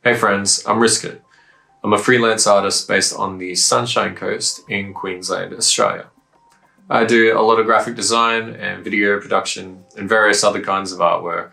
Hey friends, I'm Rhys. I'm a freelance artist based on the Sunshine Coast in Queensland, Australia. I do a lot of graphic design and video production and various other kinds of artwork.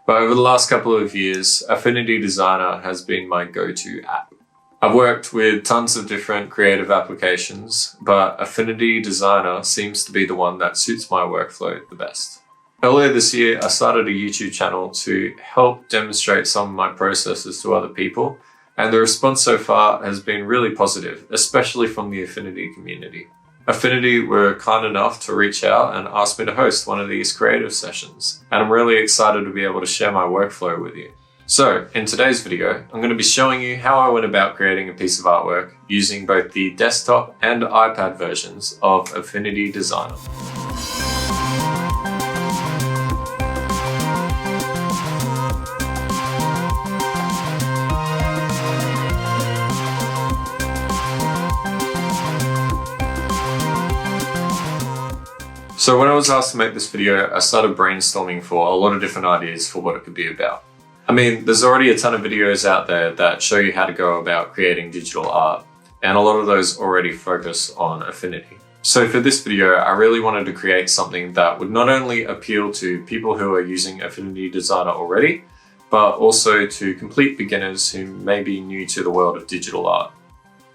But over the last couple of years, Affinity Designer has been my go-to app. I've worked with tons of different creative applications, but Affinity Designer seems to be the one that suits my workflow the best. Earlier this year, I started a YouTube channel to help demonstrate some of my processes to other people, and the response so far has been really positive, especially from the Affinity community. Affinity were kind enough to reach out and ask me to host one of these creative sessions, and I'm really excited to be able to share my workflow with you. So, in today's video, I'm going to be showing you how I went about creating a piece of artwork using both the desktop and iPad versions of Affinity Designer. So when I was asked to make this video, I started brainstorming for a lot of different ideas for what it could be about. I mean, there's already a ton of videos out there that show you how to go about creating digital art, and a lot of those already focus on Affinity. So for this video, I really wanted to create something that would not only appeal to people who are using Affinity Designer already, but also to complete beginners who may be new to the world of digital art.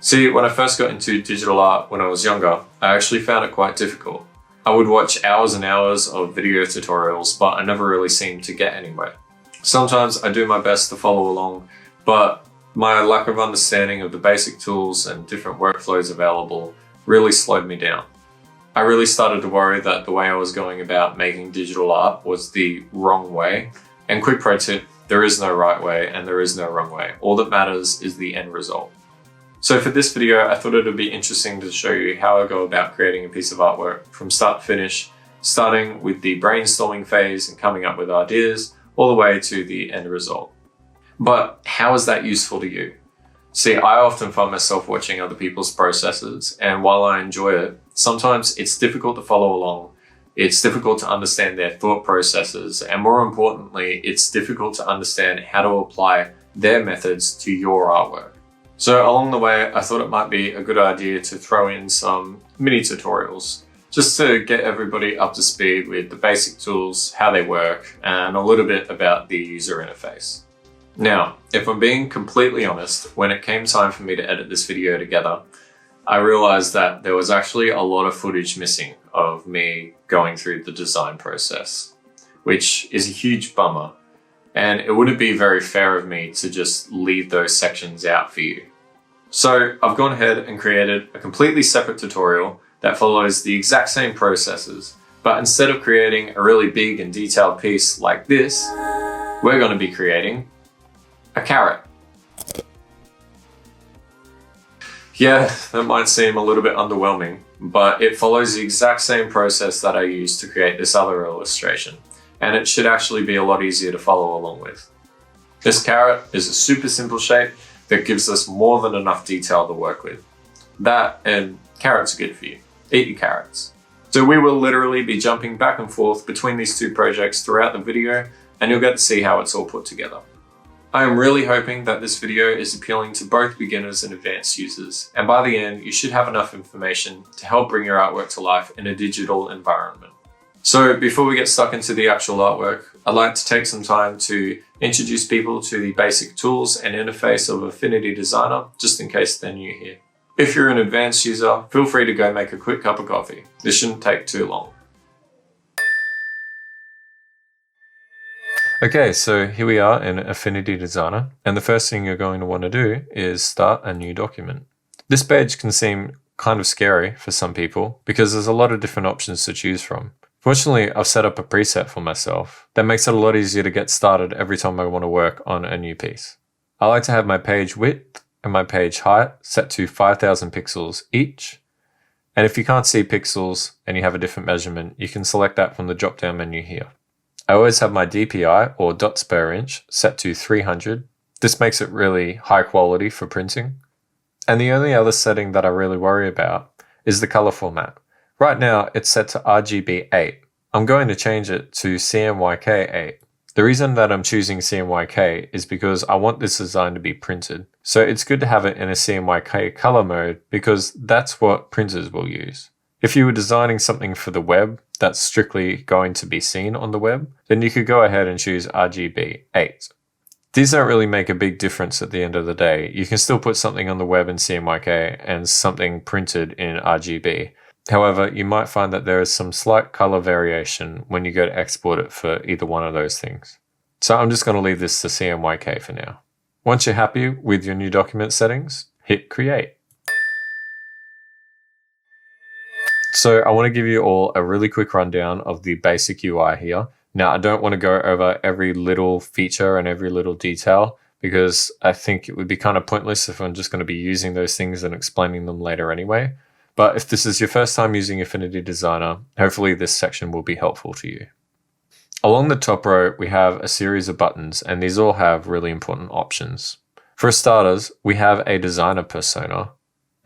See, when I first got into digital art when I was younger, I actually found it quite difficult. I would watch hours and hours of video tutorials, but I never really seemed to get anywhere. Sometimes I do my best to follow along, but my lack of understanding of the basic tools and different workflows available really slowed me down. I really started to worry that the way I was going about making digital art was the wrong way. And quick pro tip, there is no right way and there is no wrong way. All that matters is the end result. So for this video, I thought it would be interesting to show you how I go about creating a piece of artwork from start to finish, starting with the brainstorming phase and coming up with ideas, all the way to the end result. But how is that useful to you? See, I often find myself watching other people's processes, and while I enjoy it, sometimes it's difficult to follow along. It's difficult to understand their thought processes, and more importantly, it's difficult to understand how to apply their methods to your artwork. So along the way, I thought it might be a good idea to throw in some mini tutorials just to get everybody up to speed with the basic tools, how they work, and a little bit about the user interface. Now, if I'm being completely honest, when it came time for me to edit this video together, I realized that there was actually a lot of footage missing of me going through the design process, which is a huge bummer. And it wouldn't be very fair of me to just leave those sections out for you. So I've gone ahead and created a completely separate tutorial that follows the exact same processes, but instead of creating a really big and detailed piece like this, we're going to be creating a carrot. Yeah, that might seem a little bit underwhelming, but it follows the exact same process that I used to create this other illustration. And it should actually be a lot easier to follow along with. This carrot is a super simple shape that gives us more than enough detail to work with. That and carrots are good for you. Eat your carrots. So we will literally be jumping back and forth between these two projects throughout the video, and you'll get to see how it's all put together. I am really hoping that this video is appealing to both beginners and advanced users, and by the end, you should have enough information to help bring your artwork to life in a digital environment. So before we get stuck into the actual artwork, I'd like to take some time to introduce people to the basic tools and interface of Affinity Designer, just in case they're new here. If you're an advanced user, feel free to go make a quick cup of coffee. This shouldn't take too long. Okay, so here we are in Affinity Designer, and the first thing you're going to want to do is start a new document. This page can seem kind of scary for some people because there's a lot of different options to choose from. Fortunately, I've set up a preset for myself that makes it a lot easier to get started every time I want to work on a new piece. I like to have my page width and my page height set to 5,000 pixels each. And if you can't see pixels and you have a different measurement, you can select that from the drop-down menu here. I always have my DPI or dots per inch set to 300. This makes it really high quality for printing. And the only other setting that I really worry about is the color format. Right now, it's set to RGB 8. I'm going to change it to CMYK 8. The reason that I'm choosing CMYK is because I want this design to be printed. So it's good to have it in a CMYK color mode because that's what printers will use. If you were designing something for the web that's strictly going to be seen on the web, then you could go ahead and choose RGB 8. These don't really make a big difference at the end of the day. You can still put something on the web in CMYK and something printed in RGB. However, you might find that there is some slight color variation when you go to export it for either one of those things. So I'm just going to leave this to CMYK for now. Once you're happy with your new document settings, hit create. So I want to give you all a really quick rundown of the basic UI here. Now, I don't want to go over every little feature and every little detail because I think it would be kind of pointless if I'm just going to be using those things and explaining them later anyway. But if this is your first time using Affinity Designer, hopefully this section will be helpful to you. Along the top row, we have a series of buttons, and these all have really important options. For starters, we have a designer persona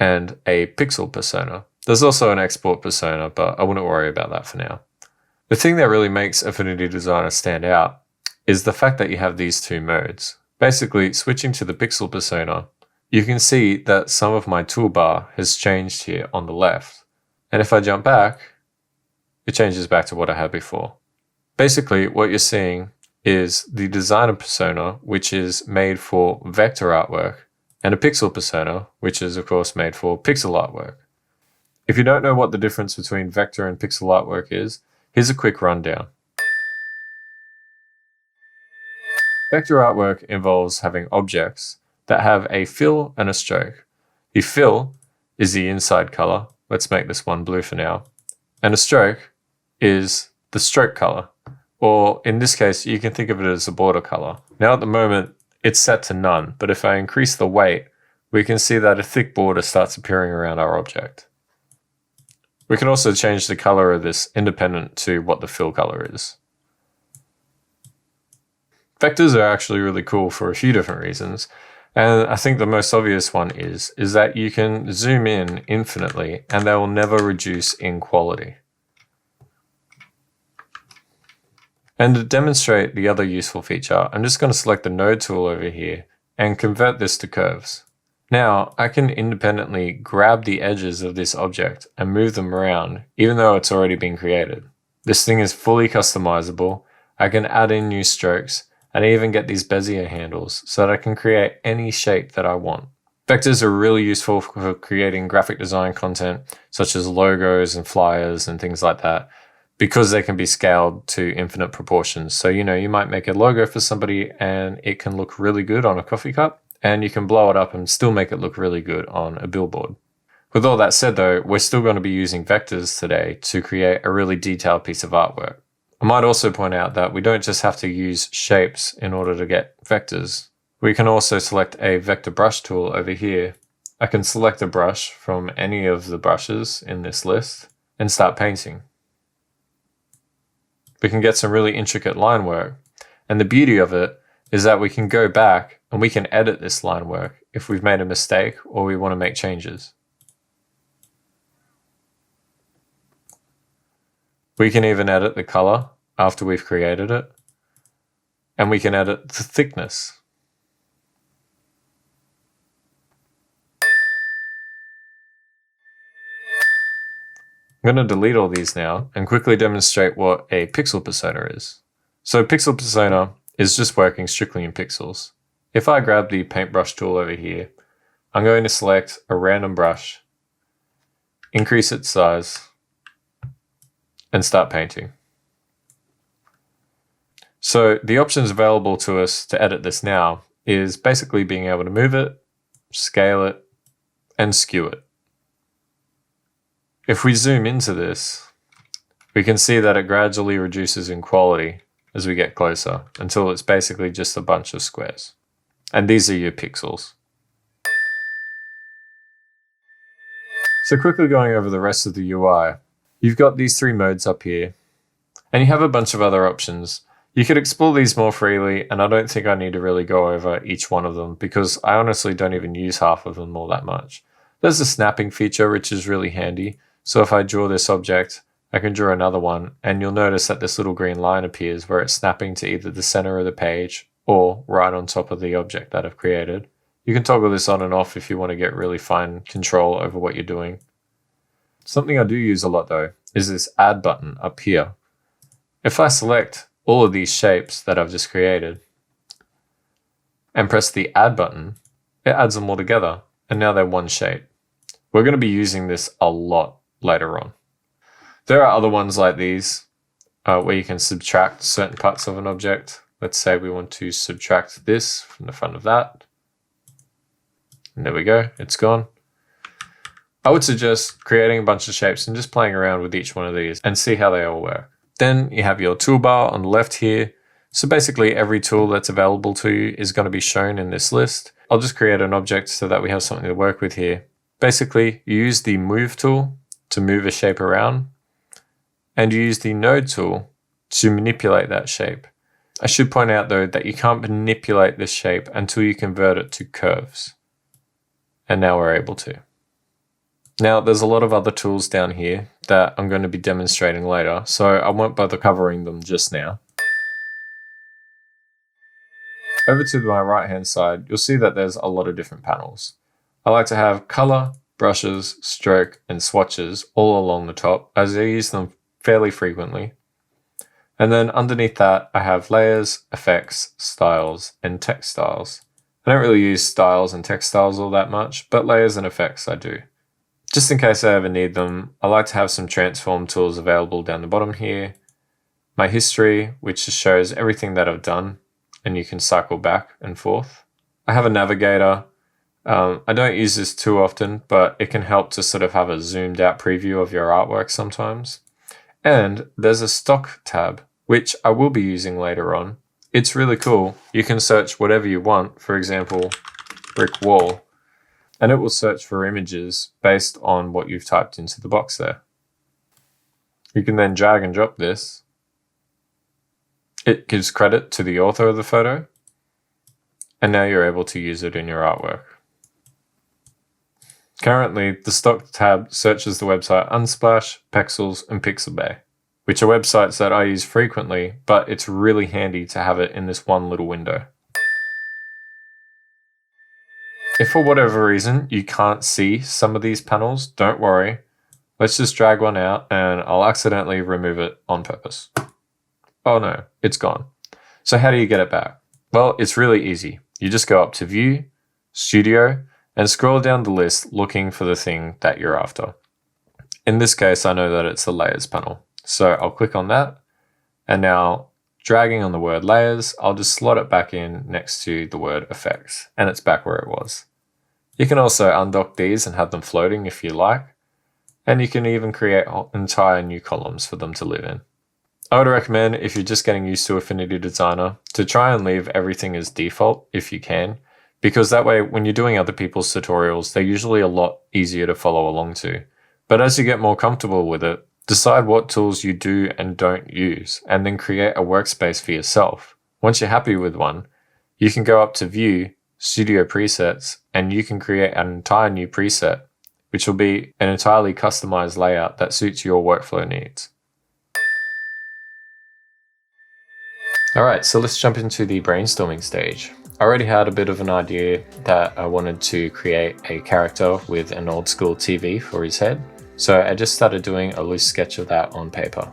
and a pixel persona. There's also an export persona, but I wouldn't worry about that for now. The thing that really makes Affinity Designer stand out is the fact that you have these two modes. Basically, switching to the pixel persona, you can see that some of my toolbar has changed here on the left. And if I jump back, it changes back to what I had before. Basically, what you're seeing is the designer persona, which is made for vector artwork, and a pixel persona, which is of course made for pixel artwork. If you don't know what the difference between vector and pixel artwork is, here's a quick rundown. Vector artwork involves having objects that have a fill and a stroke. The fill is the inside color. Let's make this one blue for now. And a stroke is the stroke color. Or in this case, you can think of it as a border color. Now at the moment, it's set to none, but if I increase the weight, we can see that a thick border starts appearing around our object. We can also change the color of this independent to what the fill color is. Vectors are actually really cool for a few different reasons, and I think the most obvious one is that you can zoom in infinitely and they will never reduce in quality. And to demonstrate the other useful feature, I'm just going to select the node tool over here and convert this to curves. Now, I can independently grab the edges of this object and move them around, even though it's already been created. This thing is fully customizable. I can add in new strokes, and I even get these Bezier handles so that I can create any shape that I want. Vectors are really useful for creating graphic design content, such as logos and flyers and things like that, because they can be scaled to infinite proportions. So, you might make a logo for somebody and it can look really good on a coffee cup, and you can blow it up and still make it look really good on a billboard. With all that said though, we're still going to be using vectors today to create a really detailed piece of artwork. I might also point out that we don't just have to use shapes in order to get vectors. We can also select a vector brush tool over here. I can select a brush from any of the brushes in this list and start painting. We can get some really intricate line work, and the beauty of it is that we can go back and we can edit this line work if we've made a mistake or we want to make changes. We can even edit the color after we've created it, and we can edit the thickness. I'm going to delete all these now and quickly demonstrate what a pixel persona is. So pixel persona is just working strictly in pixels. If I grab the paintbrush tool over here, I'm going to select a random brush, increase its size, and start painting. So the options available to us to edit this now is basically being able to move it, scale it, and skew it. If we zoom into this, we can see that it gradually reduces in quality as we get closer until it's basically just a bunch of squares. And these are your pixels. So quickly going over the rest of the UI, you've got these three modes up here, and you have a bunch of other options. You could explore these more freely, and I don't think I need to really go over each one of them because I honestly don't even use half of them all that much. There's a snapping feature, which is really handy. So if I draw this object I can draw another one, and you'll notice that this little green line appears where it's snapping to either the center of the page or right on top of the object that I've created. You can toggle this on and off if you want to get really fine control over what you're doing. Something I do use a lot though is this add button up here. If I select all of these shapes that I've just created and press the add button, it adds them all together and now they're one shape. We're going to be using this a lot later on. There are other ones like these where you can subtract certain parts of an object. Let's say we want to subtract this from the front of that. And there we go, it's gone. I would suggest creating a bunch of shapes and just playing around with each one of these and see how they all work. Then you have your toolbar on the left here. So basically every tool that's available to you is going to be shown in this list. I'll just create an object so that we have something to work with here. Basically, you use the move tool to move a shape around, and you use the node tool to manipulate that shape. I should point out though that you can't manipulate this shape until you convert it to curves. And now we're able to. Now there's a lot of other tools down here that I'm going to be demonstrating later, so I won't bother covering them just now. Over to my right hand side, you'll see that there's a lot of different panels. I like to have color, brushes, stroke, and swatches all along the top as I use them fairly frequently. And then underneath that, I have layers, effects, styles, and text styles. I don't really use styles and text styles all that much, but layers and effects I do. Just in case I ever need them, I like to have some transform tools available down the bottom here. My history, which just shows everything that I've done, and you can cycle back and forth. I have a navigator. I don't use this too often, but it can help to sort of have a zoomed out preview of your artwork sometimes. And there's a stock tab, which I will be using later on. It's really cool. You can search whatever you want, for example, brick wall, and it will search for images based on what you've typed into the box there. You can then drag and drop this. It gives credit to the author of the photo, and now you're able to use it in your artwork. Currently, the stock tab searches the website Unsplash, Pexels, and Pixabay, which are websites that I use frequently, but it's really handy to have it in this one little window. If for whatever reason you can't see some of these panels, don't worry. Let's just drag one out and I'll accidentally remove it on purpose. Oh no, it's gone. So how do you get it back? Well, it's really easy. You just go up to View, Studio, and scroll down the list looking for the thing that you're after. In this case, I know that it's the Layers panel. So I'll click on that, and now dragging on the word Layers, I'll just slot it back in next to the word Effects, and it's back where it was. You can also undock these and have them floating if you like, and you can even create entire new columns for them to live in. I would recommend, if you're just getting used to Affinity Designer, to try and leave everything as default if you can, because that way when you're doing other people's tutorials, they're usually a lot easier to follow along to. But as you get more comfortable with it, decide what tools you do and don't use, and then create a workspace for yourself. Once you're happy with one, you can go up to View, Studio Presets, and you can create an entire new preset, which will be an entirely customized layout that suits your workflow needs. Alright, so let's jump into the brainstorming stage. I already had a bit of an idea that I wanted to create a character with an old school TV for his head, so I just started doing a loose sketch of that on paper.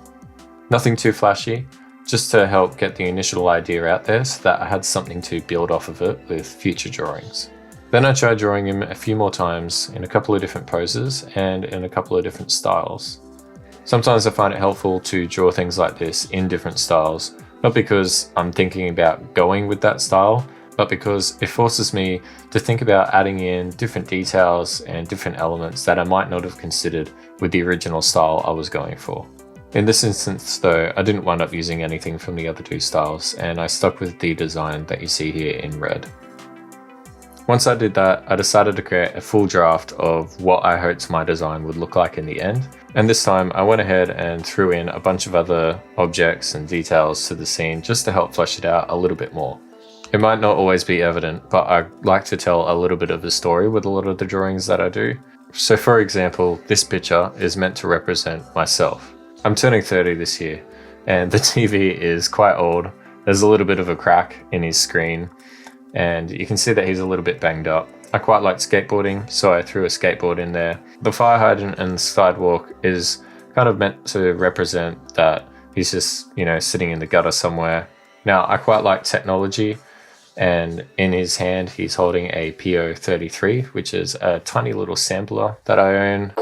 Nothing too flashy, just to help get the initial idea out there so that I had something to build off of it with future drawings. Then I tried drawing him a few more times in a couple of different poses and in a couple of different styles. Sometimes I find it helpful to draw things like this in different styles, not because I'm thinking about going with that style, but because it forces me to think about adding in different details and different elements that I might not have considered with the original style I was going for. In this instance though, I didn't wind up using anything from the other two styles, and I stuck with the design that you see here in red. Once I did that, I decided to create a full draft of what I hoped my design would look like in the end. And this time I went ahead and threw in a bunch of other objects and details to the scene just to help flesh it out a little bit more. It might not always be evident, but I like to tell a little bit of a story with a lot of the drawings that I do. So for example, this picture is meant to represent myself. I'm turning 30 this year, and the TV is quite old. There's a little bit of a crack in his screen, and you can see that he's a little bit banged up. I quite like skateboarding, so I threw a skateboard in there. The fire hydrant and sidewalk is kind of meant to represent that he's just, you know, sitting in the gutter somewhere. Now, I quite like technology, and in his hand, he's holding a PO33, which is a tiny little sampler that I own.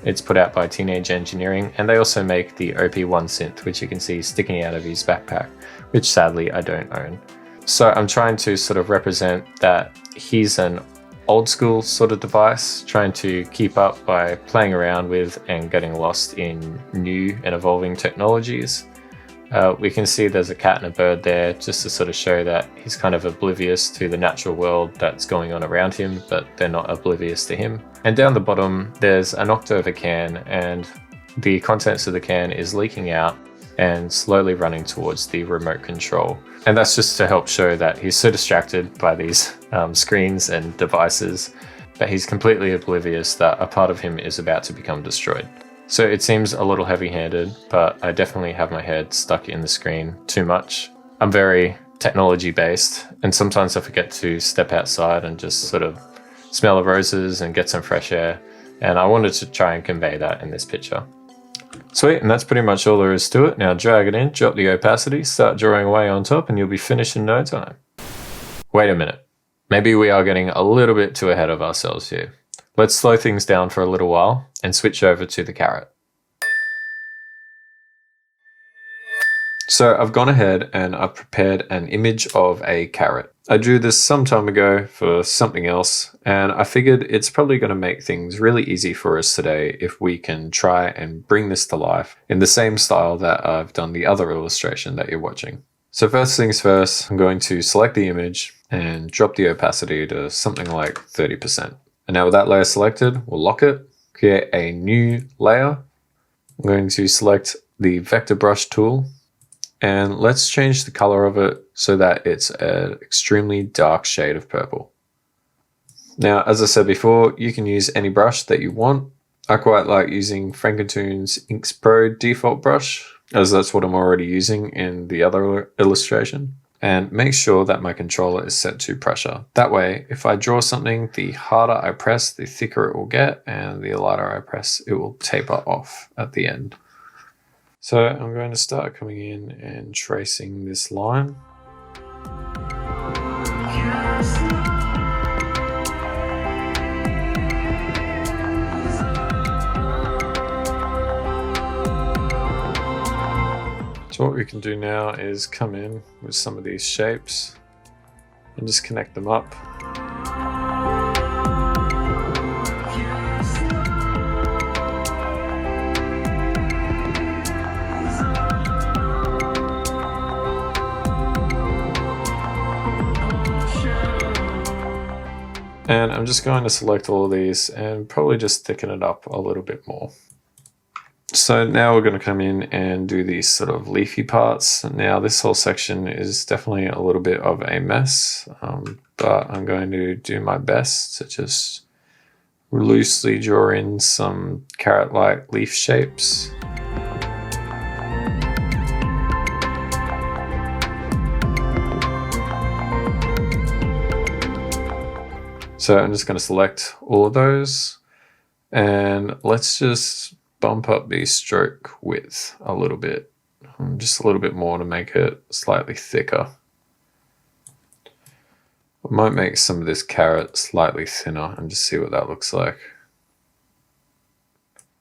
It's put out by Teenage Engineering, and they also make the OP1 synth, which you can see sticking out of his backpack, which sadly I don't own. So I'm trying to sort of represent that he's an old school sort of device, trying to keep up by playing around with and getting lost in new and evolving technologies. We can see there's a cat and a bird there, just to sort of show that he's kind of oblivious to the natural world that's going on around him, but they're not oblivious to him. And down the bottom, there's a knocked over can, and the contents of the can is leaking out and slowly running towards the remote control. And that's just to help show that he's so distracted by these screens and devices that he's completely oblivious that a part of him is about to become destroyed. So it seems a little heavy-handed, but I definitely have my head stuck in the screen too much. I'm very technology-based, and sometimes I forget to step outside and just sort of smell the roses and get some fresh air, and I wanted to try and convey that in this picture. Sweet, and that's pretty much all there is to it. Now drag it in, drop the opacity, start drawing away on top, and you'll be finished in no time. Wait a minute. Maybe we are getting a little bit too ahead of ourselves here. Let's slow things down for a little while and switch over to the carrot. So I've gone ahead and I've prepared an image of a carrot. I drew this some time ago for something else, and I figured it's probably going to make things really easy for us today if we can try and bring this to life in the same style that I've done the other illustration that you're watching. So first things first, I'm going to select the image and drop the opacity to something like 30%. And now with that layer selected, we'll lock it, create a new layer. I'm going to select the vector brush tool, and let's change the color of it so that it's an extremely dark shade of purple. Now, as I said before, you can use any brush that you want. I quite like using Frankentoon's Inks Pro default brush, as that's what I'm already using in the other illustration. And make sure that my controller is set to pressure. That way, if I draw something, the harder I press, the thicker it will get, and the lighter I press, it will taper off at the end. So I'm going to start coming in and tracing this line. So what we can do now is come in with some of these shapes and just connect them up. And I'm just going to select all of these and probably just thicken it up a little bit more. So now we're going to come in and do these sort of leafy parts. Now this whole section is definitely a little bit of a mess, but I'm going to do my best to just loosely draw in some carrot-like leaf shapes. So I'm just going to select all of those, and let's just bump up the stroke width a little bit, just a little bit more to make it slightly thicker. I might make some of this carrot slightly thinner and just see what that looks like.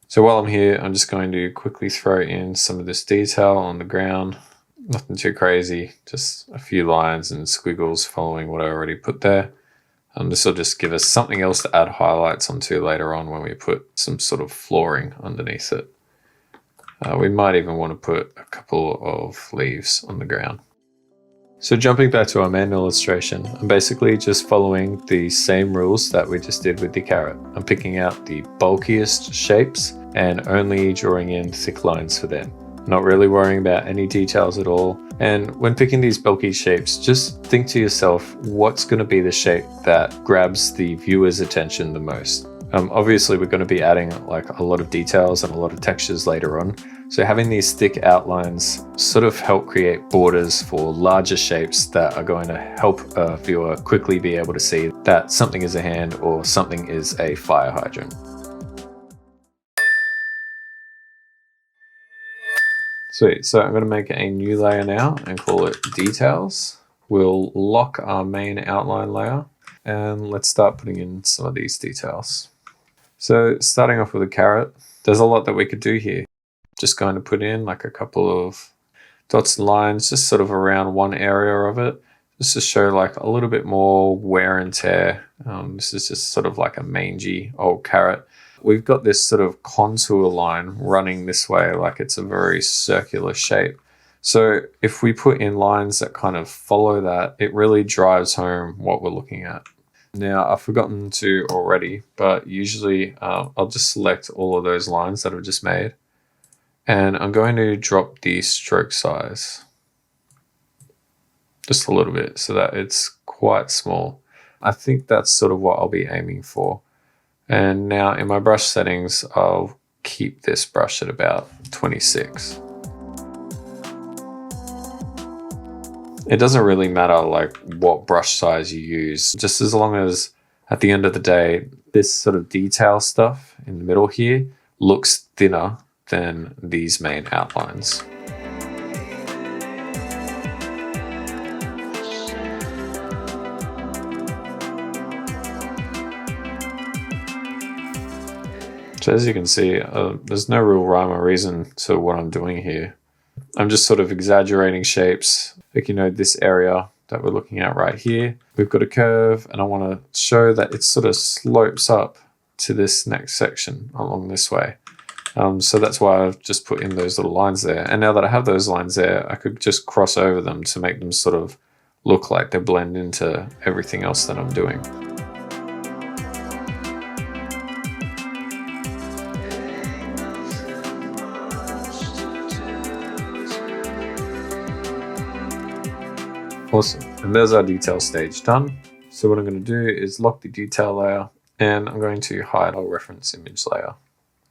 So while I'm here, I'm just going to quickly throw in some of this detail on the ground. Nothing too crazy, just a few lines and squiggles following what I already put there. This will just give us something else to add highlights onto later on when we put some sort of flooring underneath it. We might even want to put a couple of leaves on the ground. So jumping back to our main illustration, I'm basically just following the same rules that we just did with the carrot. I'm picking out the bulkiest shapes and only drawing in thick lines for them. Not really worrying about any details at all. And when picking these bulky shapes, just think to yourself, what's going to be the shape that grabs the viewer's attention the most? Obviously we're going to be adding like a lot of details and a lot of textures later on. So having these thick outlines sort of help create borders for larger shapes that are going to help a viewer quickly be able to see that something is a hand or something is a fire hydrant. Sweet, so I'm going to make a new layer now and call it details. We'll lock our main outline layer and let's start putting in some of these details. So starting off with a carrot, there's a lot that we could do here. Just going to put in like a couple of dots and lines just sort of around one area of it, just to show like a little bit more wear and tear. This is just sort of like a mangy old carrot. We've got this sort of contour line running this way, like it's a very circular shape. So if we put in lines that kind of follow that, it really drives home what we're looking at. Now, I've forgotten to already, but usually I'll just select all of those lines that I've just made. And I'm going to drop the stroke size just a little bit so that it's quite small. I think that's sort of what I'll be aiming for. And now in my brush settings, I'll keep this brush at about 26. It doesn't really matter like what brush size you use, just as long as at the end of the day, this sort of detail stuff in the middle here looks thinner than these main outlines. So as you can see, there's no real rhyme or reason to what I'm doing here. I'm just sort of exaggerating shapes. Like, you know, this area that we're looking at right here, we've got a curve and I want to show that it sort of slopes up to this next section along this way. So that's why I've just put in those little lines there. And now that I have those lines there, I could just cross over them to make them sort of look like they blend into everything else that I'm doing. Awesome, and there's our detail stage done. So what I'm going to do is lock the detail layer and I'm going to hide our reference image layer.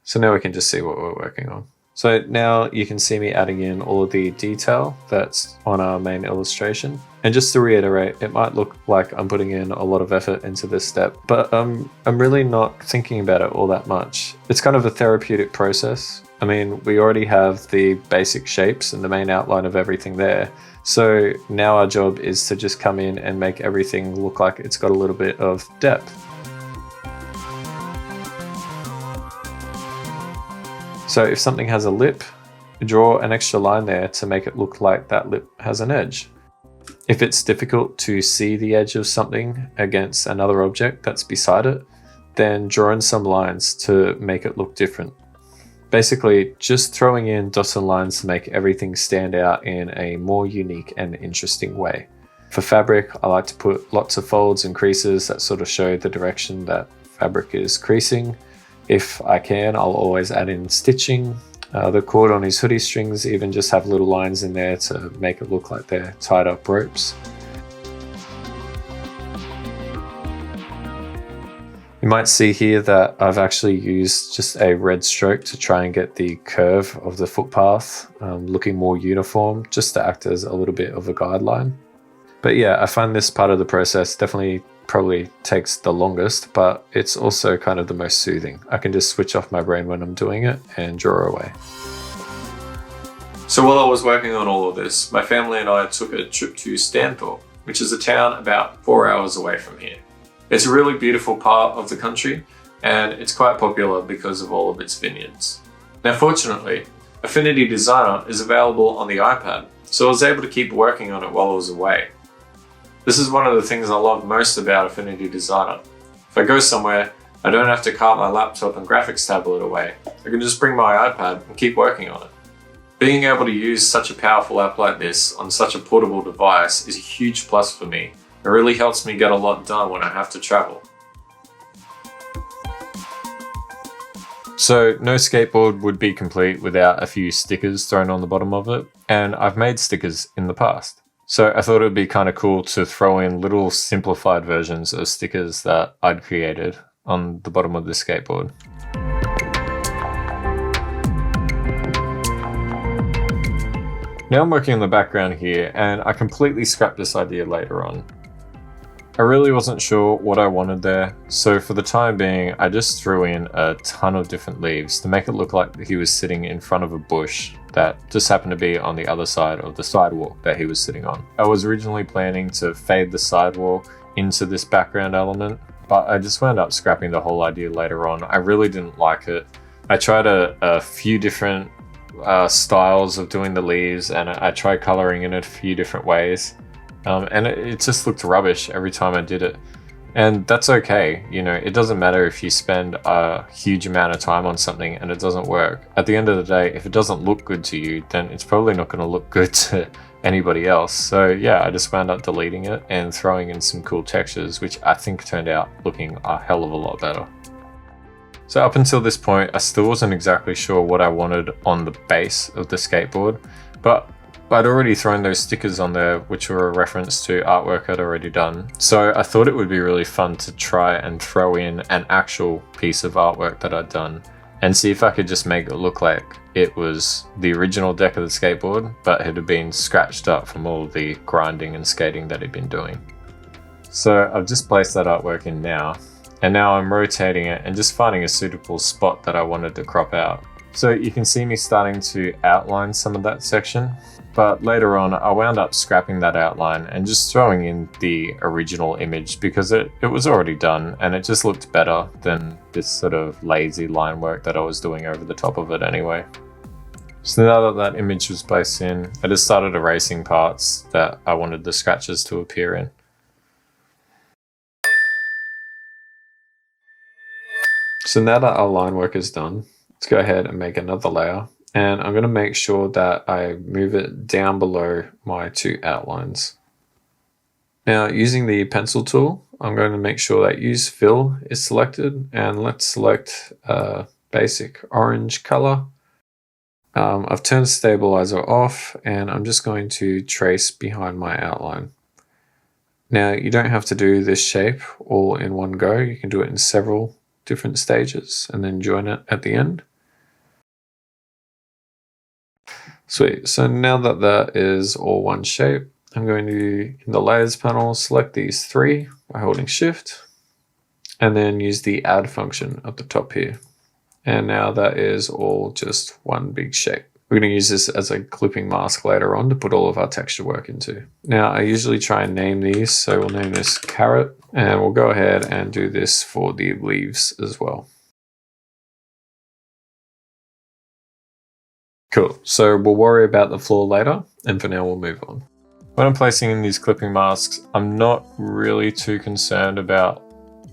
So now we can just see what we're working on. So now you can see me adding in all of the detail that's on our main illustration. And just to reiterate, it might look like I'm putting in a lot of effort into this step, but I'm really not thinking about it all that much. It's kind of a therapeutic process. I mean, we already have the basic shapes and the main outline of everything there. So now our job is to just come in and make everything look like it's got a little bit of depth. So if something has a lip, draw an extra line there to make it look like that lip has an edge. If it's difficult to see the edge of something against another object that's beside it, then draw in some lines to make it look different. Basically, just throwing in dots and lines to make everything stand out in a more unique and interesting way. For fabric, I like to put lots of folds and creases that sort of show the direction that fabric is creasing. If I can, I'll always add in stitching. The cord on his hoodie strings even just have little lines in there to make it look like they're tied up ropes. You might see here that I've actually used just a red stroke to try and get the curve of the footpath looking more uniform, just to act as a little bit of a guideline. But yeah, I find this part of the process definitely probably takes the longest, but it's also kind of the most soothing. I can just switch off my brain when I'm doing it and draw away. So while I was working on all of this, my family and I took a trip to Stanthorpe, which is a town about 4 hours away from here. It's a really beautiful part of the country and it's quite popular because of all of its vineyards. Now fortunately, Affinity Designer is available on the iPad, so I was able to keep working on it while I was away. This is one of the things I love most about Affinity Designer. If I go somewhere, I don't have to cart my laptop and graphics tablet away. I can just bring my iPad and keep working on it. Being able to use such a powerful app like this on such a portable device is a huge plus for me. It really helps me get a lot done when I have to travel. So no skateboard would be complete without a few stickers thrown on the bottom of it, and I've made stickers in the past. So I thought it would be kind of cool to throw in little simplified versions of stickers that I'd created on the bottom of the skateboard. Now I'm working on the background here, and I completely scrapped this idea later on. I really wasn't sure what I wanted there, so for the time being I just threw in a ton of different leaves to make it look like he was sitting in front of a bush that just happened to be on the other side of the sidewalk that he was sitting on. I was originally planning to fade the sidewalk into this background element, but I just wound up scrapping the whole idea later on. I really didn't like it. I tried a few different styles of doing the leaves, and I tried coloring in it a few different ways. And it just looked rubbish every time I did it. And that's okay, you know, it doesn't matter if you spend a huge amount of time on something and it doesn't work. At the end of the day, if it doesn't look good to you, then it's probably not going to look good to anybody else. So yeah, I just wound up deleting it and throwing in some cool textures, which I think turned out looking a hell of a lot better. So up until this point, I still wasn't exactly sure what I wanted on the base of the skateboard, but I'd already thrown those stickers on there, which were a reference to artwork I'd already done. So I thought it would be really fun to try and throw in an actual piece of artwork that I'd done and see if I could just make it look like it was the original deck of the skateboard, but it had been scratched up from all the grinding and skating that he'd been doing. So I've just placed that artwork in now, and now I'm rotating it and just finding a suitable spot that I wanted to crop out. So you can see me starting to outline some of that section, but later on I wound up scrapping that outline and just throwing in the original image because it was already done and it just looked better than this sort of lazy line work that I was doing over the top of it anyway. So now that that image was placed in, I just started erasing parts that I wanted the scratches to appear in. So now that our line work is done, let's go ahead and make another layer, and I'm going to make sure that I move it down below my two outlines. Now using the pencil tool, I'm going to make sure that use fill is selected, and let's select a basic orange color. I've turned stabilizer off and I'm just going to trace behind my outline. Now you don't have to do this shape all in one go, you can do it in several different stages and then join it at the end. Sweet, so now that that is all one shape, I'm going to, in the layers panel, select these three by holding shift and then use the add function at the top here. And now that is all just one big shape. We're going to use this as a clipping mask later on to put all of our texture work into. Now I usually try and name these, so we'll name this carrot, and we'll go ahead and do this for the leaves as well. Cool, so we'll worry about the floor later, and for now we'll move on. When I'm placing in these clipping masks, I'm not really too concerned about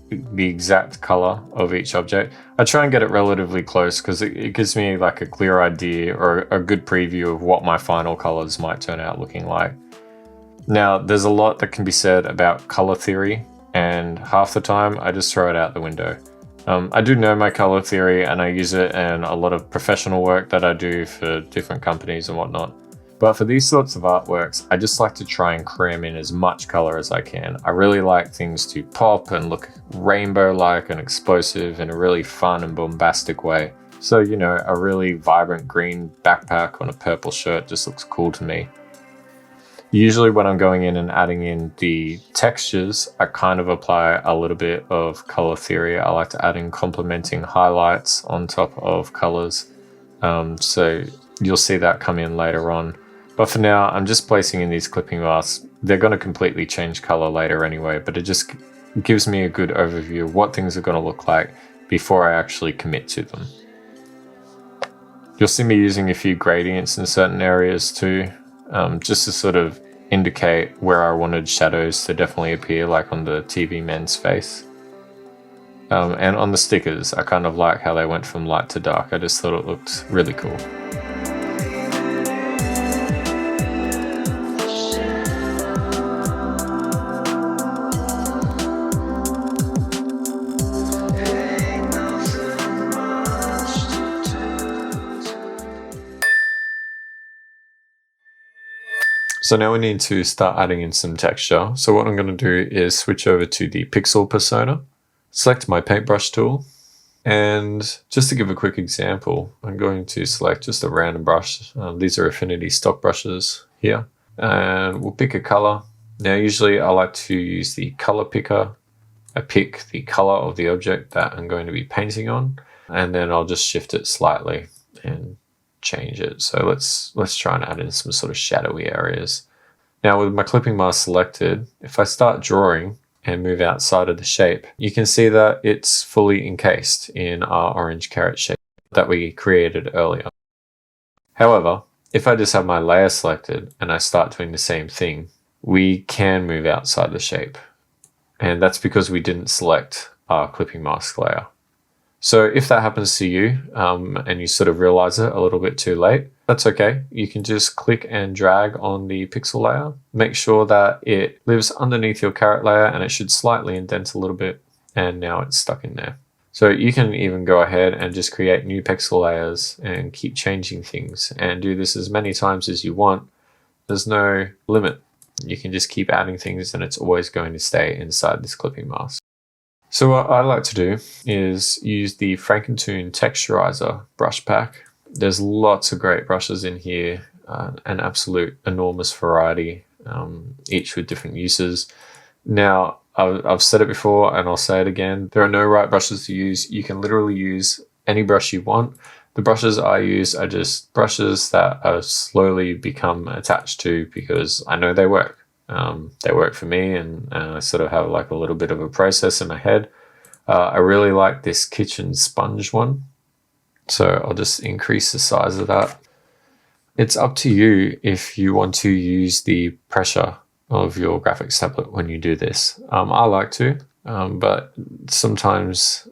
the exact color of each object. I try and get it relatively close because it gives me like a clear idea or a good preview of what my final colors might turn out looking like. Now, there's a lot that can be said about color theory, and half the time I just throw it out the window. I do know my color theory and I use it in a lot of professional work that I do for different companies and whatnot. But for these sorts of artworks, I just like to try and cram in as much color as I can. I really like things to pop and look rainbow-like and explosive in a really fun and bombastic way. So, you know, a really vibrant green backpack on a purple shirt just looks cool to me. Usually when I'm going in and adding in the textures, I kind of apply a little bit of color theory. I like to add in complementing highlights on top of colors. So you'll see that come in later on. But for now, I'm just placing in these clipping masks. They're going to completely change color later anyway, but it just gives me a good overview of what things are going to look like before I actually commit to them. You'll see me using a few gradients in certain areas too, just to sort of indicate where I wanted shadows to definitely appear, like on the TV man's face. And on the stickers, I kind of like how they went from light to dark. I just thought it looked really cool. So now we need to start adding in some texture. So what I'm going to do is switch over to the pixel persona. select my paintbrush tool, and just to give a quick example, I'm going to select just a random brush. These are Affinity stock brushes here, and we'll pick a color. Now usually I like to use the color picker. I pick the color of the object that I'm going to be painting on, and then I'll just shift it slightly and change it. So let's try and add in some sort of shadowy areas. Now with my clipping mask selected, if I start drawing and move outside of the shape, you can see that it's fully encased in our orange carrot shape that we created earlier. However, if I just have my layer selected and I start doing the same thing, we can move outside the shape. And that's because we didn't select our clipping mask layer. So if that happens to you and you sort of realize it a little bit too late, that's okay. You can just click and drag on the pixel layer. Make sure that it lives underneath your carrot layer and it should slightly indent a little bit. And now it's stuck in there. So you can even go ahead and just create new pixel layers and keep changing things and do this as many times as you want. There's no limit. You can just keep adding things and it's always going to stay inside this clipping mask. So what I like to do is use the Frankentoon Texturizer brush pack. There's lots of great brushes in here, an absolute enormous variety, each with different uses. Now, I've said it before and I'll say it again, there are no right brushes to use. You can literally use any brush you want. The brushes I use are just brushes that I've slowly become attached to because I know they work. They work for me, and I sort of have like a little bit of a process in my head. I really like this kitchen sponge one, so I'll just increase the size of that. It's up to you if you want to use the pressure of your graphics tablet when you do this. I like to, but sometimes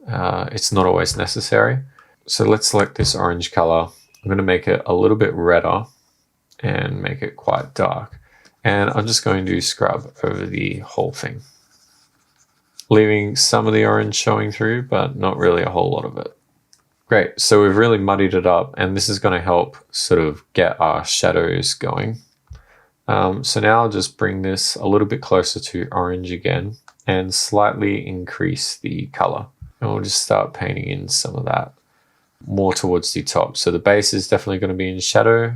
it's not always necessary. So let's select this orange color. I'm going to make it a little bit redder and make it quite dark. And I'm just going to scrub over the whole thing, leaving some of the orange showing through, but not really a whole lot of it. Great, so we've really muddied it up, and this is going to help sort of get our shadows going. So now I'll just bring this a little bit closer to orange again and slightly increase the color. And we'll just start painting in some of that more towards the top. So the base is definitely going to be in shadow,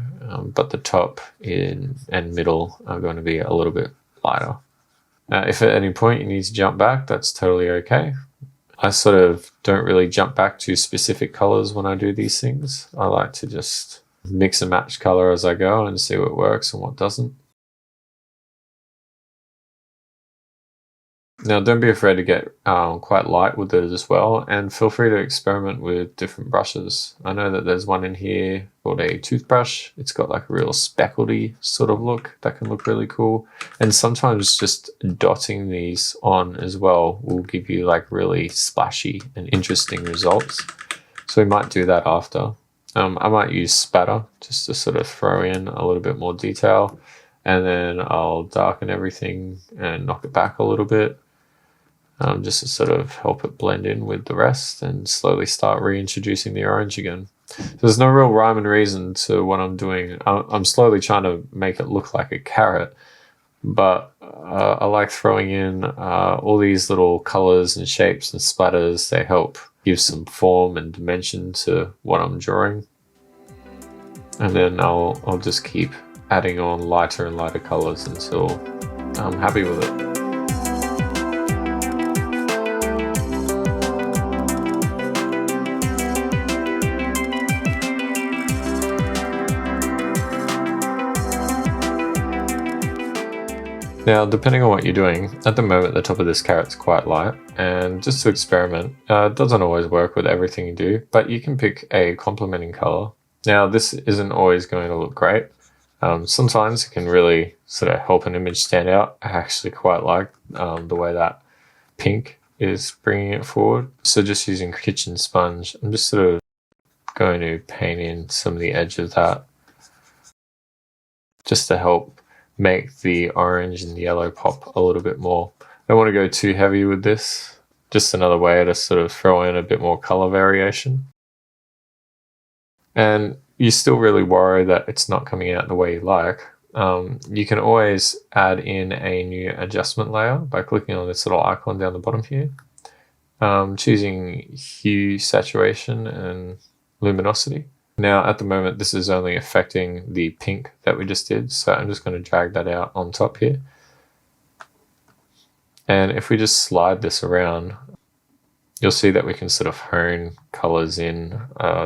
but the top and middle are going to be a little bit lighter. If at any point you need to jump back, that's totally okay. I sort of don't really jump back to specific colors when I do these things. I like to just mix and match color as I go and see what works and what doesn't. Now, don't be afraid to get quite light with it as well, and feel free to experiment with different brushes. I know that there's one in here called a toothbrush. It's got like a real speckledy sort of look that can look really cool. And sometimes just dotting these on as well will give you like really splashy and interesting results. So we might do that after. I might use spatter just to sort of throw in a little bit more detail, and then I'll darken everything and knock it back a little bit. Just to sort of help it blend in with the rest and slowly start reintroducing the orange again. So there's no real rhyme and reason to what I'm doing. I'm slowly trying to make it look like a carrot, but I like throwing in all these little colors and shapes and splatters. They help give some form and dimension to what I'm drawing. And then I'll just keep adding on lighter and lighter colors until I'm happy with it. Now, depending on what you're doing, at the moment the top of this carrot's quite light, and just to experiment, it doesn't always work with everything you do, but you can pick a complementing color. Now, this isn't always going to look great. Sometimes it can really sort of help an image stand out. I actually quite like the way that pink is bringing it forward. So just using kitchen sponge, I'm just sort of going to paint in some of the edge of that just to help make the orange and yellow pop a little bit more. I don't want to go too heavy with this. Just another way to sort of throw in a bit more color variation. And you still really worry that it's not coming out the way you like. You can always add in a new adjustment layer by clicking on this little icon down the bottom here. choosing hue, saturation, and luminosity. Now at the moment this is only affecting the pink that we just did, so I'm just going to drag that out on top here. And if we just slide this around, you'll see that we can sort of hone colors in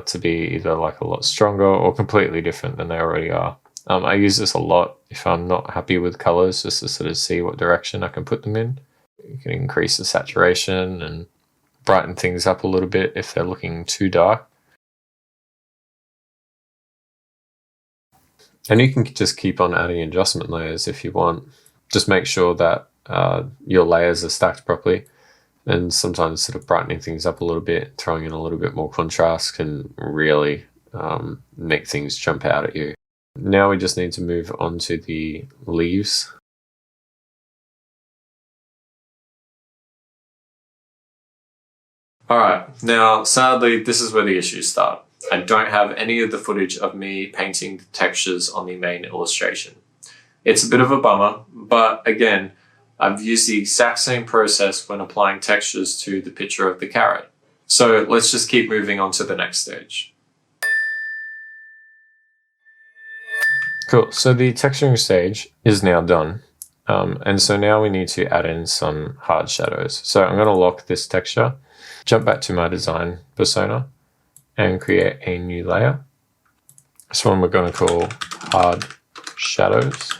to be either like a lot stronger or completely different than they already are. I use this a lot if I'm not happy with colors, just to sort of see what direction I can put them in. You can increase the saturation and brighten things up a little bit if they're looking too dark. And you can just keep on adding adjustment layers if you want. Just make sure that your layers are stacked properly. And sometimes sort of brightening things up a little bit, throwing in a little bit more contrast can really make things jump out at you. Now we just need to move on to the leaves. Alright, now sadly this is where the issues start. I don't have any of the footage of me painting the textures on the main illustration. It's a bit of a bummer, but again, I've used the exact same process when applying textures to the picture of the carrot. So let's just keep moving on to the next stage. Cool, so the texturing stage is now done. And so now we need to add in some hard shadows. So I'm going to lock this texture, jump back to my design persona, and create a new layer. This one we're going to call hard shadows.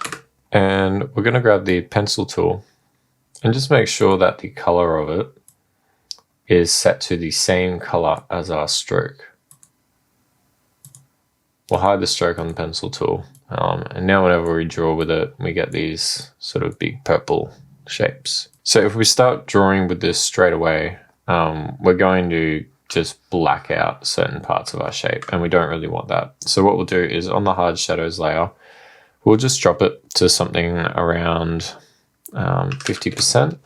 And we're going to grab the pencil tool and just make sure that the color of it is set to the same color as our stroke. We'll hide the stroke on the pencil tool. And now whenever we draw with it, we get these sort of big purple shapes. So if we start drawing with this straight away, we're going to just black out certain parts of our shape, and we don't really want that. So what we'll do is on the hard shadows layer, we'll just drop it to something around 50%.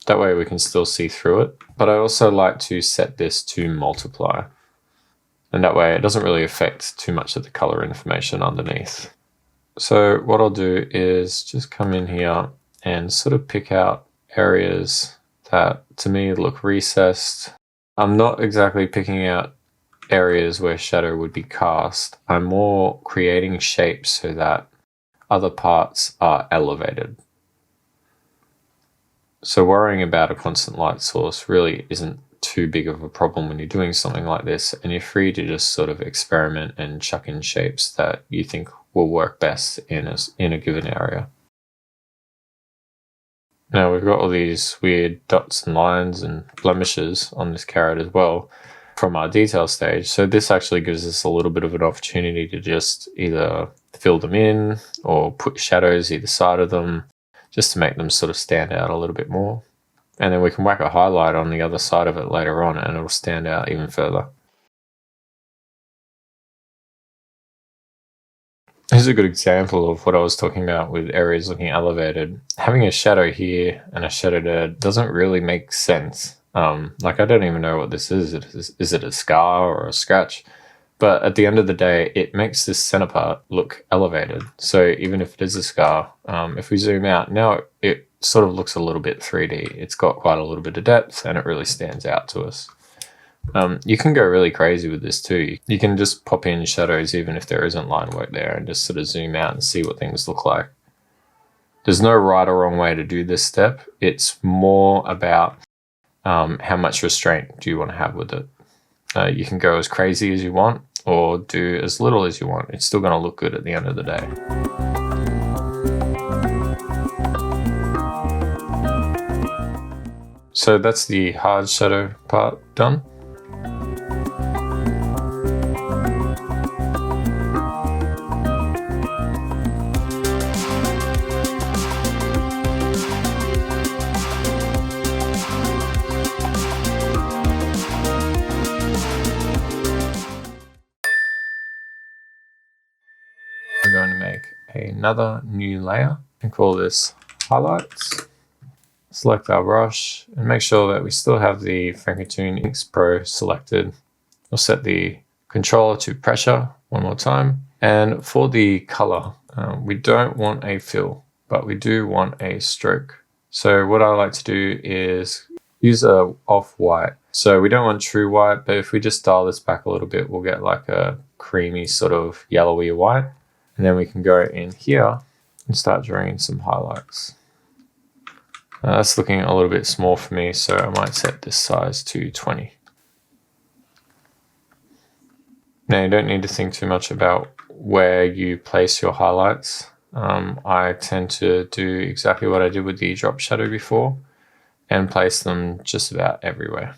That way we can still see through it. But I also like to set this to multiply. And that way it doesn't really affect too much of the color information underneath. So what I'll do is just come in here and sort of pick out areas that to me look recessed. I'm not exactly picking out areas where shadow would be cast. I'm more creating shapes so that other parts are elevated. So worrying about a constant light source really isn't too big of a problem when you're doing something like this, and you're free to just sort of experiment and chuck in shapes that you think will work best in a given area. Now we've got all these weird dots and lines and blemishes on this carrot as well from our detail stage. So this actually gives us a little bit of an opportunity to just either fill them in or put shadows either side of them just to make them sort of stand out a little bit more. And then we can whack a highlight on the other side of it later on and it'll stand out even further. Here's a good example of what I was talking about with areas looking elevated. Having a shadow here and a shadow there doesn't really make sense. Like I don't even know what this is. Is it a scar or a scratch? But at the end of the day, it makes this center part look elevated. So even if it is a scar, if we zoom out, now it sort of looks a little bit 3D. It's got quite a little bit of depth and it really stands out to us. You can go really crazy with this too. You can just pop in shadows even if there isn't line work there and just sort of zoom out and see what things look like. There's no right or wrong way to do this step. It's more about how much restraint do you want to have with it. You can go as crazy as you want or do as little as you want. It's still going to look good at the end of the day. So that's the hard shadow part done. We're going to make another new layer and call this highlights. Select our brush and make sure that we still have the Frankentoon Inks Pro selected. We'll set the controller to pressure one more time. And for the color, we don't want a fill, but we do want a stroke. So what I like to do is use a off-white. So we don't want true white, but if we just dial this back a little bit, we'll get like a creamy sort of yellowy white. And then we can go in here and start drawing some highlights. That's looking a little bit small for me, so I might set this size to 20. Now you don't need to think too much about where you place your highlights. I tend to do exactly what I did with the drop shadow before and place them just about everywhere.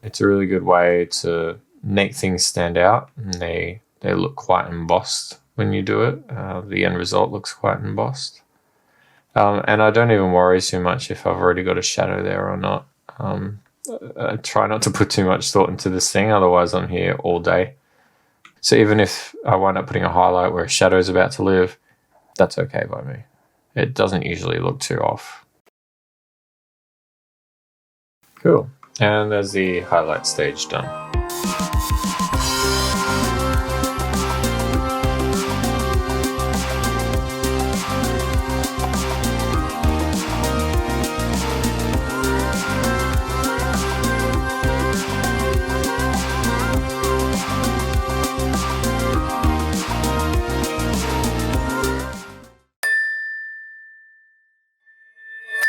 It's a really good way to make things stand out, and they look quite embossed when you do it. The end result looks quite embossed. And I don't even worry too much if I've already got a shadow there or not. I try not to put too much thought into this thing, otherwise I'm here all day. So even if I wind up putting a highlight where a shadow is about to live, that's okay by me. It doesn't usually look too off. Cool. And there's the highlight stage done.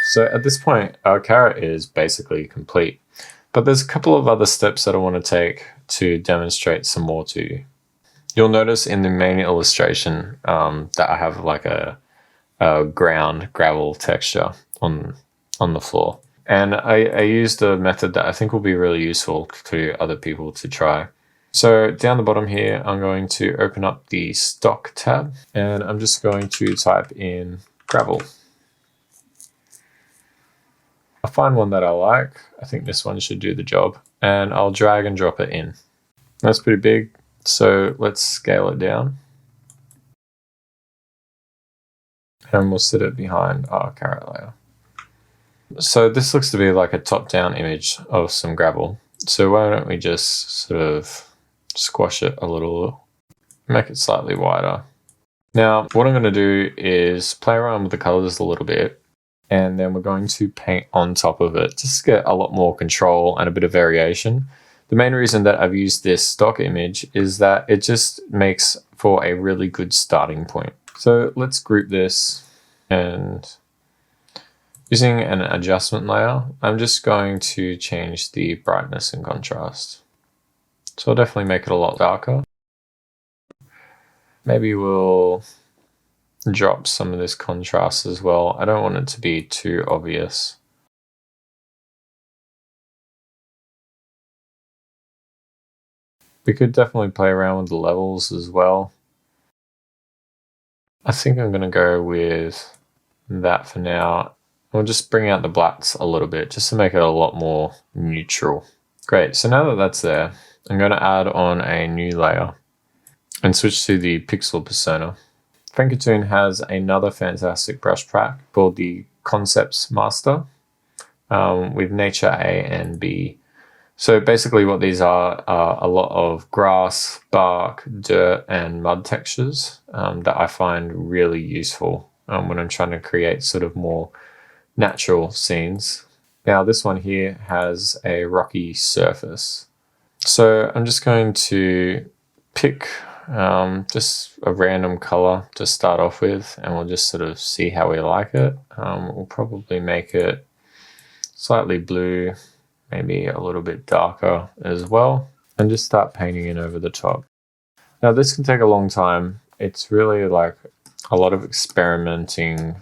So at this point, our carrot is basically complete, but there's a couple of other steps that I want to take to demonstrate some more to you. You'll notice in the main illustration that I have like a ground gravel texture on the floor. And I used a method that I think will be really useful to other people to try. So down the bottom here, I'm going to open up the stock tab and I'm just going to type in gravel. I'll find one that I like. I think this one should do the job, and I'll drag and drop it in. That's pretty big, so let's scale it down. And we'll sit it behind our carrot layer. So this looks to be like a top-down image of some gravel. So why don't we just sort of squash it a little, make it slightly wider. Now, what I'm going to do is play around with the colors a little bit, and then we're going to paint on top of it just to get a lot more control and a bit of variation. The main reason that I've used this stock image is that it just makes for a really good starting point. So let's group this, and using an adjustment layer, I'm just going to change the brightness and contrast. So I'll definitely make it a lot darker. Maybe we'll drop some of this contrast as well. I don't want it to be too obvious. We could definitely play around with the levels as well. I think I'm going to go with that for now. We'll just bring out the blacks a little bit just to make it a lot more neutral. Great, so now that that's there, I'm going to add on a new layer and switch to the pixel persona. Frankentoon has another fantastic brush pack called the Concepts Master with Nature A and B. So basically what these are a lot of grass, bark, dirt and mud textures that I find really useful when I'm trying to create sort of more natural scenes. Now this one here has a rocky surface. So I'm just going to pick just a random color to start off with, and we'll just sort of see how we like it. We'll probably make it slightly blue, maybe a little bit darker as well, and just start painting in over the top. Now this can take a long time. It's really like a lot of experimenting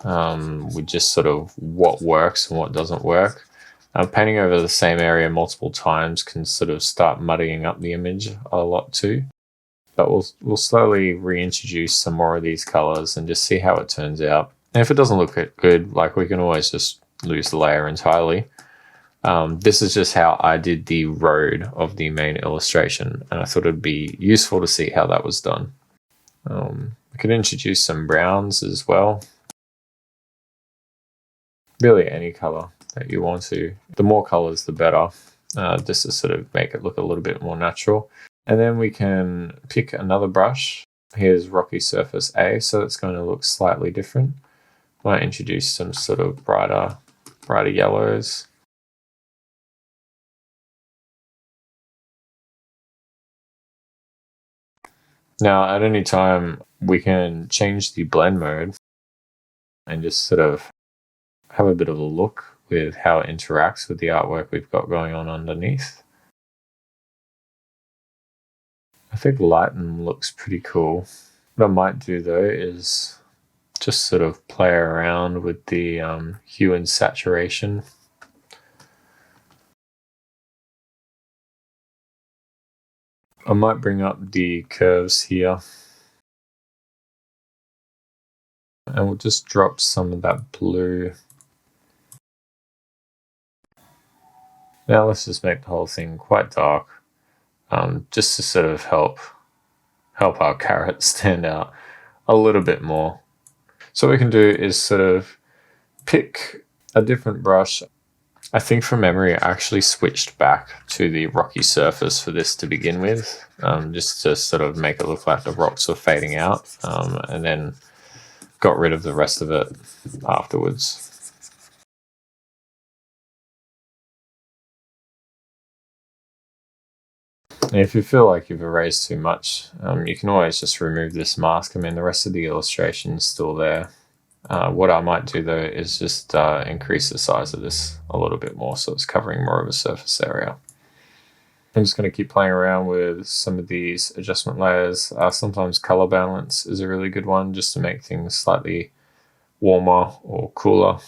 with just sort of what works and what doesn't work. Painting over the same area multiple times can sort of start muddying up the image a lot too. But we'll slowly reintroduce some more of these colors and just see how it turns out. And if it doesn't look good, like we can always just lose the layer entirely. This is just how I did the road of the main illustration, and I thought it'd be useful to see how that was done. I could introduce some browns as well. Really any color that you want to. The more colors, the better, just to sort of make it look a little bit more natural. And then we can pick another brush. Here's Rocky Surface A, so it's going to look slightly different. Might introduce some sort of brighter brighter yellows. Now, at any time, we can change the blend mode and just sort of have a bit of a look with how it interacts with the artwork we've got going on underneath. I think Lighten looks pretty cool. What I might do though is just sort of play around with the hue and saturation. I might bring up the curves here. And we'll just drop some of that blue. Now let's just make the whole thing quite dark, just to sort of help our carrot stand out a little bit more. So what we can do is sort of pick a different brush. I think from memory, I actually switched back to the rocky surface for this to begin with, just to sort of make it look like the rocks are fading out, and then got rid of the rest of it afterwards. And if you feel like you've erased too much, you can always just remove this mask. I mean, the rest of the illustration is still there. What I might do though is just increase the size of this a little bit more so it's covering more of a surface area. I'm just going to keep playing around with some of these adjustment layers. Sometimes color balance is a really good one just to make things slightly warmer or cooler.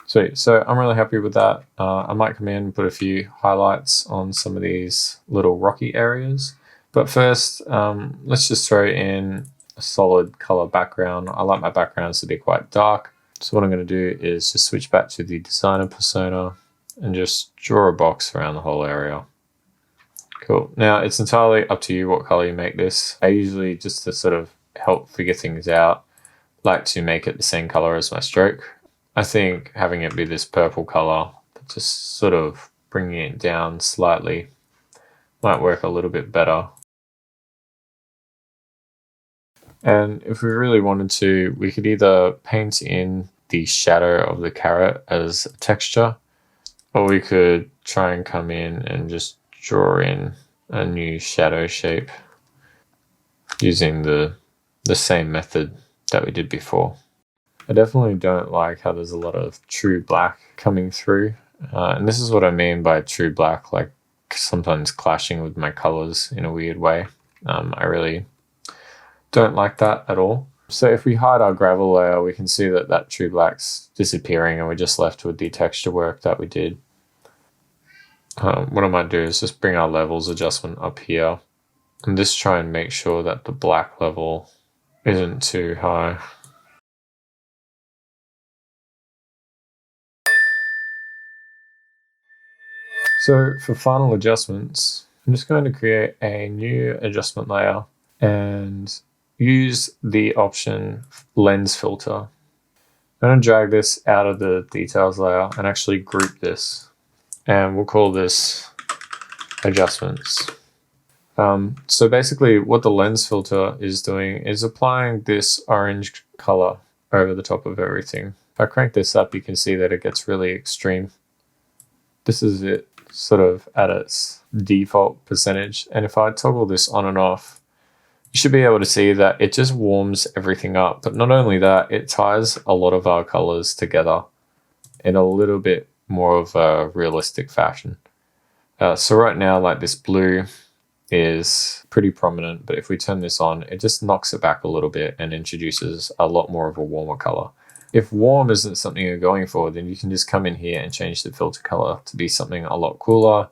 Sweet, so I'm really happy with that. I might come in and put a few highlights on some of these little rocky areas. But first, let's just throw in a solid color background. I like my backgrounds to be quite dark. So what I'm going to do is just switch back to the designer persona and just draw a box around the whole area. Cool. Now it's entirely up to you what color you make this. I usually, just to sort of help figure things out, like to make it the same color as my stroke. I think having it be this purple color, just sort of bringing it down slightly, might work a little bit better. And if we really wanted to, we could either paint in the shadow of the carrot as a texture, or we could try and come in and just draw in a new shadow shape using the same method that we did before. I definitely don't like how there's a lot of true black coming through. And this is what I mean by true black, like sometimes clashing with my colors in a weird way. I really don't like that at all. So if we hide our gravel layer, we can see that that true black's disappearing and we're just left with the texture work that we did. What I might do is just bring our levels adjustment up here and just try and make sure that the black level isn't too high. So for final adjustments, I'm just going to create a new adjustment layer and use the option lens filter. I'm going to drag this out of the details layer and actually group this. And we'll call this adjustments. So basically what the lens filter is doing is applying this orange color over the top of everything. If I crank this up, you can see that it gets really extreme. This is it sort of at its default percentage. And if I toggle this on and off, you should be able to see that it just warms everything up. But not only that, it ties a lot of our colors together in a little bit more of a realistic fashion. So right now, like this blue is pretty prominent, but if we turn this on, it just knocks it back a little bit and introduces a lot more of a warmer color. If warm isn't something you're going for, then you can just come in here and change the filter color to be something a lot cooler,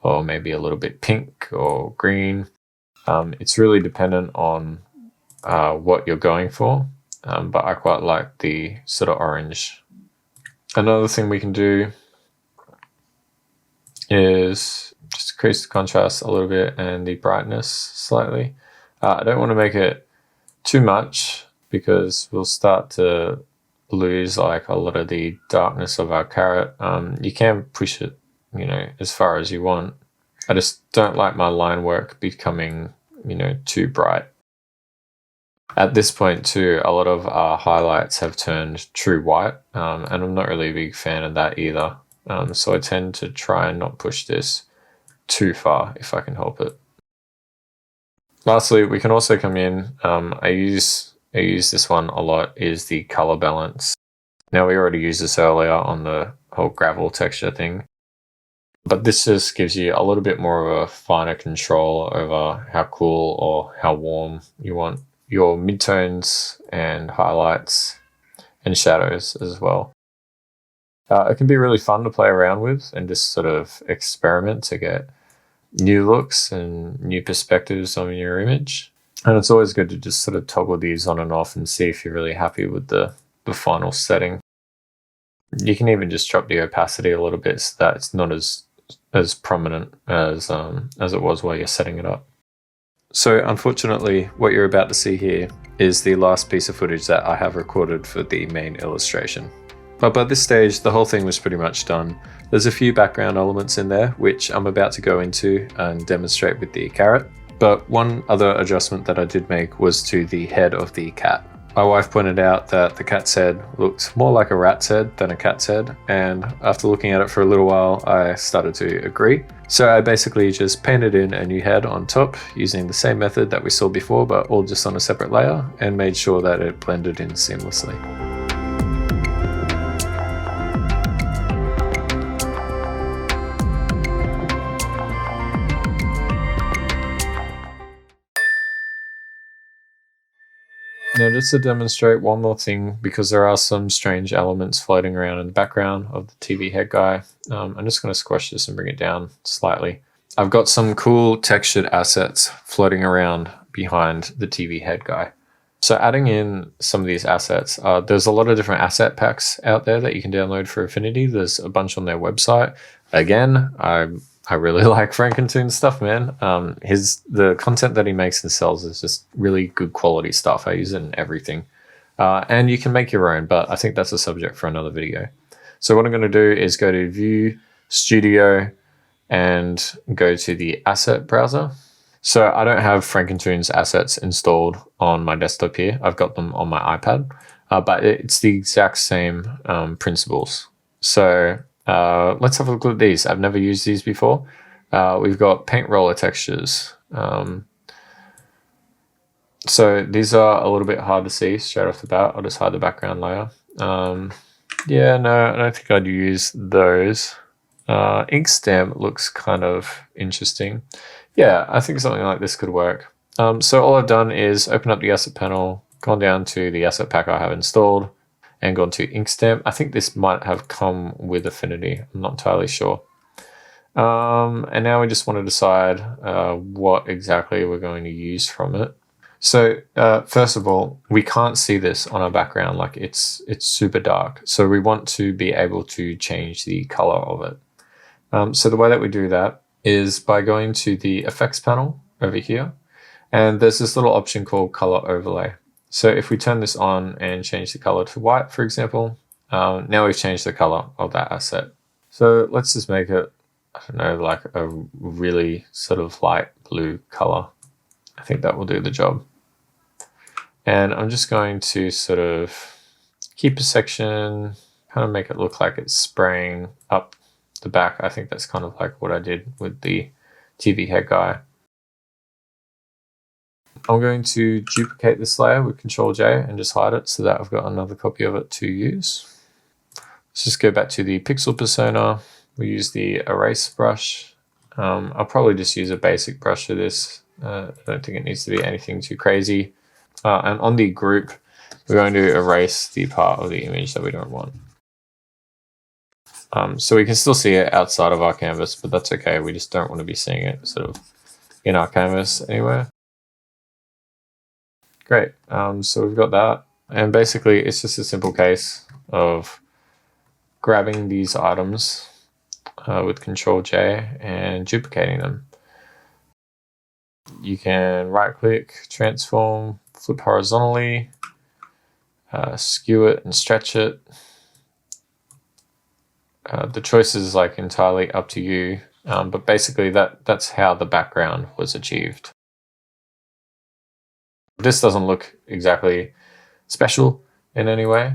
or maybe a little bit pink or green. It's really dependent on what you're going for, but I quite like the sort of orange. Another thing we can do is just increase the contrast a little bit and the brightness slightly. I don't want to make it too much because we'll start to lose like a lot of the darkness of our carrot. You can push it, as far as you want. I just don't like my line work becoming, too bright. At this point too, a lot of our highlights have turned true white, and I'm not really a big fan of that either. So I tend to try and not push this too far if I can help it. Lastly, we can also come in, I use this one a lot, is the color balance. Now we already used this earlier on the whole gravel texture thing, but this just gives you a little bit more of a finer control over how cool or how warm you want your midtones and highlights and shadows as well. It can be really fun to play around with and just sort of experiment to get new looks and new perspectives on your image. And it's always good to just sort of toggle these on and off and see if you're really happy with the final setting. You can even just drop the opacity a little bit so that it's not as prominent as it was while you're setting it up. So unfortunately, what you're about to see here is the last piece of footage that I have recorded for the main illustration. But by this stage, the whole thing was pretty much done. There's a few background elements in there, which I'm about to go into and demonstrate with the carrot. But one other adjustment that I did make was to the head of the cat. My wife pointed out that the cat's head looked more like a rat's head than a cat's head, and after looking at it for a little while, I started to agree. So I basically just painted in a new head on top using the same method that we saw before, but all just on a separate layer, and made sure that it blended in seamlessly. Now just to demonstrate one more thing, because there are some strange elements floating around in the background of the TV head guy, I'm just going to squash this and bring it down slightly. I've got some cool textured assets floating around behind the TV head guy. So adding in some of these assets, there's a lot of different asset packs out there that you can download for Affinity. There's a bunch on their website. Again, I really like Frankentoon's stuff, man. The content that he makes and sells is just really good quality stuff. I use it in everything. And you can make your own, but I think that's a subject for another video. So what I'm going to do is go to View, Studio, and go to the Asset Browser. So I don't have Frankentoon's assets installed on my desktop here. I've got them on my iPad, but it's the exact same principles. So let's have a look at these. I've never used these before. We've got paint roller textures. So these are a little bit hard to see straight off the bat. I'll just hide the background layer. Yeah, no, I don't think I'd use those. Ink stamp looks kind of interesting. Yeah, I think something like this could work. So all I've done is open up the asset panel, gone down to the asset pack I have installed, and gone to ink stamp. I think this might have come with Affinity. I'm not entirely sure. And now we just want to decide what exactly we're going to use from it. So first of all, we can't see this on our background, like it's super dark. So we want to be able to change the color of it. So the way that we do that is by going to the effects panel over here, and there's this little option called color overlay. So if we turn this on and change the color to white, for example, now we've changed the color of that asset. So let's just make it, I don't know, like a really sort of light blue color. I think that will do the job. And I'm just going to sort of keep a section, kind of make it look like it's spraying up the back. I think that's kind of like what I did with the TV head guy. I'm going to duplicate this layer with Ctrl-J and just hide it so that I've got another copy of it to use. Let's just go back to the pixel persona. We use the erase brush. I'll probably just use a basic brush for this. I don't think it needs to be anything too crazy. And on the group, we're going to erase the part of the image that we don't want. So we can still see it outside of our canvas, but that's okay. We just don't want to be seeing it sort of in our canvas anywhere. Great. So we've got that. And basically, it's just a simple case of grabbing these items with Ctrl-J and duplicating them. You can right-click, transform, flip horizontally, skew it and stretch it. The choice is like entirely up to you, but basically that's how the background was achieved. This doesn't look exactly special in any way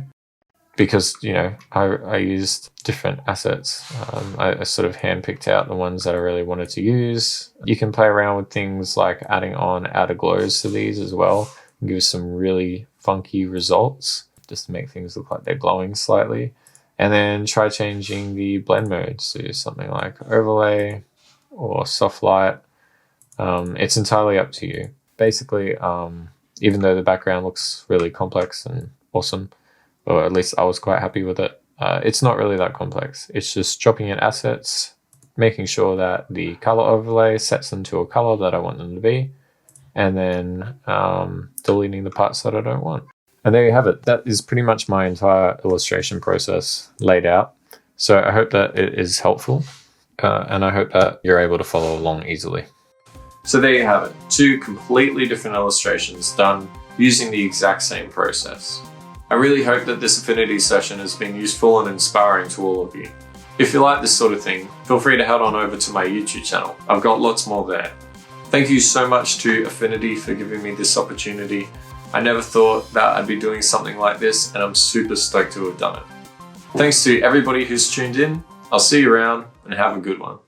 because, you know, I used different assets. I sort of handpicked out the ones that I really wanted to use. You can play around with things like adding on outer glows to these as well and give some really funky results just to make things look like they're glowing slightly. And then try changing the blend modes to something like overlay or soft light. It's entirely up to you. Basically, even though the background looks really complex and awesome, or at least I was quite happy with it, it's not really that complex. It's just dropping in assets, making sure that the color overlay sets them to a color that I want them to be, and then deleting the parts that I don't want. And there you have it. That is pretty much my entire illustration process laid out. So I hope that it is helpful, and I hope that you're able to follow along easily. So there you have it, 2 completely different illustrations done using the exact same process. I really hope that this Affinity session has been useful and inspiring to all of you. If you like this sort of thing, feel free to head on over to my YouTube channel. I've got lots more there. Thank you so much to Affinity for giving me this opportunity. I never thought that I'd be doing something like this, and I'm super stoked to have done it. Thanks to everybody who's tuned in. I'll see you around and have a good one.